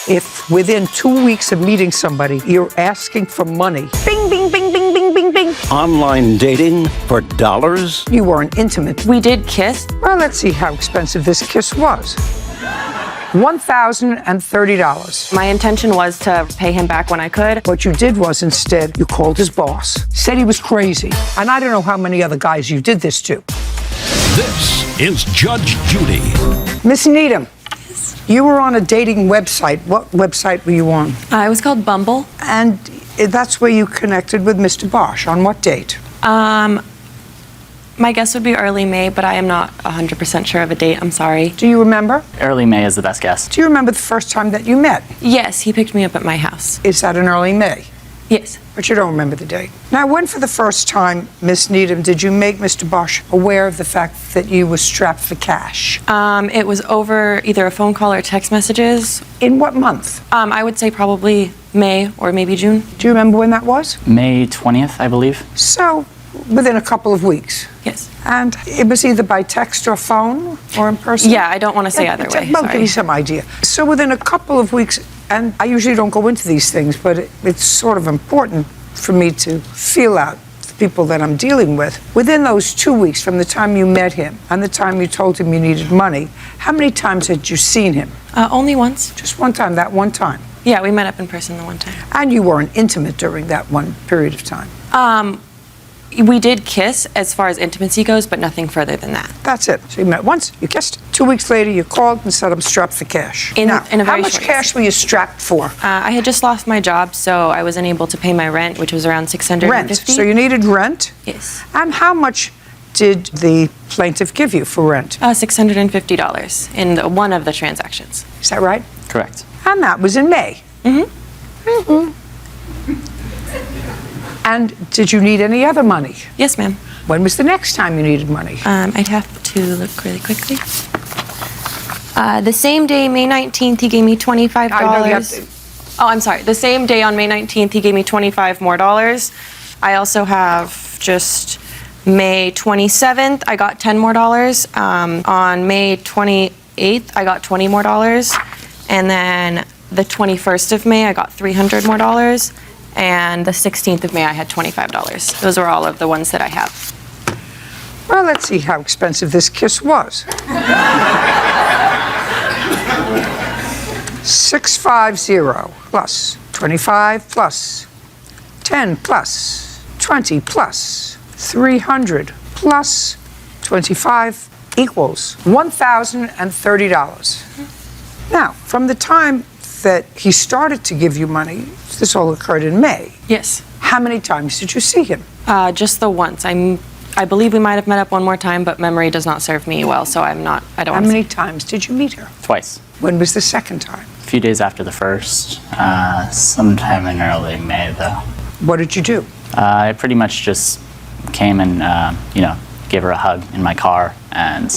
If within 2 weeks of meeting somebody, you're asking for money, bing, bing, bing, bing, bing, bing, bing. Online dating for dollars? You weren't intimate. We did kiss. Well, let's see how expensive this kiss was. $1,030. My intention was to pay him back when I could. What you did was instead, you called his boss, said he was crazy. And I don't know how many other guys you did this to. This is Judge Judy. Miss Needham, you were on a dating website. What website were you on? It was called Bumble. And that's where you connected with Mr. Bosch. On what date? My guess would be early May, but I am not 100% sure of a date. I'm sorry. Do you remember? Early May is the best guess. Do you remember the first time that you met? Yes, he picked me up at my house. Is that in early May? Yes. But you don't remember the date. Now, when for the first time, Miss Needham, did you make Mr. Bosch aware of the fact that you were strapped for cash? It was over either a phone call or text messages. In what month? I would say probably May or maybe June. Do you remember when that was? May 20th, I believe. So, within a couple of weeks. Yes. And it was either by text or phone or in person? Yeah, I don't want to say either way. Well, Sorry. give me some idea. So within a couple of weeks, and I usually don't go into these things, but it's sort of important for me to feel out the people that I'm dealing with. Within those 2 weeks from the time you met him and the time you told him you needed money, how many times had you seen him? Only once. Just one time, that one time. Yeah, we met up in person the one time. And you weren't intimate during that one period of time. We did kiss as far as intimacy goes, but nothing further than that. That's it. So you met once, you kissed. 2 weeks later, you called and said, I'm strapped for cash. In a very how much short cash were you strapped for? I had just lost my job, so I wasn't able to pay my rent, which was around $650. Rent. So you needed rent? Yes. And how much did the plaintiff give you for rent? $650 in one of the transactions. Is that right? Correct. And that was in May. Mm-hmm. Mm-hmm. And did you need any other money? Yes, ma'am. When was the next time you needed money? I'd have to look really quickly. The same day, May 19th, he gave me $25. I know you have to- Oh, I'm sorry. The same day on May 19th, he gave me $25 more. I also have just May 27th, I got $10 more. On May 28th, I got $20 more. And then the 21st of May, I got $300 more. And the 16th of May, I had $25. Those are all of the ones that I have. Well, let's see how expensive this kiss was. $650 plus 25 plus 10 plus 20 plus 300 plus 25 equals $1,030. Now, from the time that he started to give you money, this all occurred in May. Yes. How many times did you see him? Just the once. I believe we might have met up one more time, but memory does not serve me well, so I don't How want to many times did you meet her? Twice. When was the second time? A few days after the first, sometime in early May, though. What did you do? I pretty much just came and, gave her a hug in my car and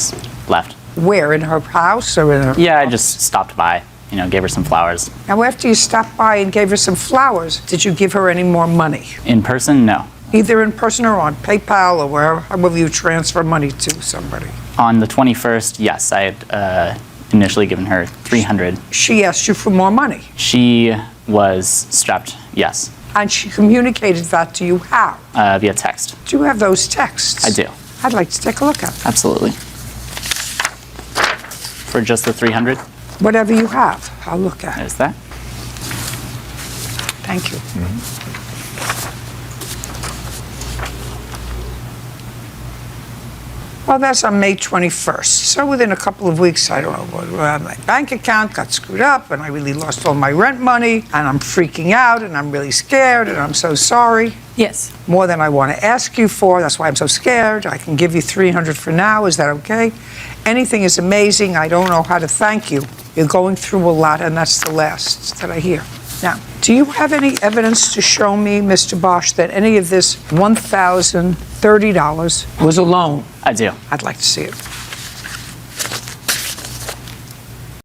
left. Where, in her house or in her... Yeah, I just stopped by, gave her some flowers. Now, after you stopped by and gave her some flowers, did you give her any more money? In person, no. Either in person or on PayPal or wherever you transfer money to somebody. On the 21st, yes, I had initially given her $300. She asked you for more money. She was strapped, yes, And she communicated that to you how? via text. Do you have those texts? I do. I'd like to take a look at them. Absolutely. For just the $300, Whatever you have, I'll look at it. there's that. Thank you. Well, that's on May 21st. So within a couple of weeks, I don't know, my bank account got screwed up and I really lost all my rent money and I'm freaking out and I'm really scared and I'm so sorry. Yes. More than I want to ask you for. That's why I'm so scared. I can give you $300 for now. Is that okay? Anything is amazing. I don't know how to thank you. You're going through a lot, and that's the last that I hear. Now, do you have any evidence to show me, Mr. Bosch, that any of this $1,030 was a loan? I do. I'd like to see it.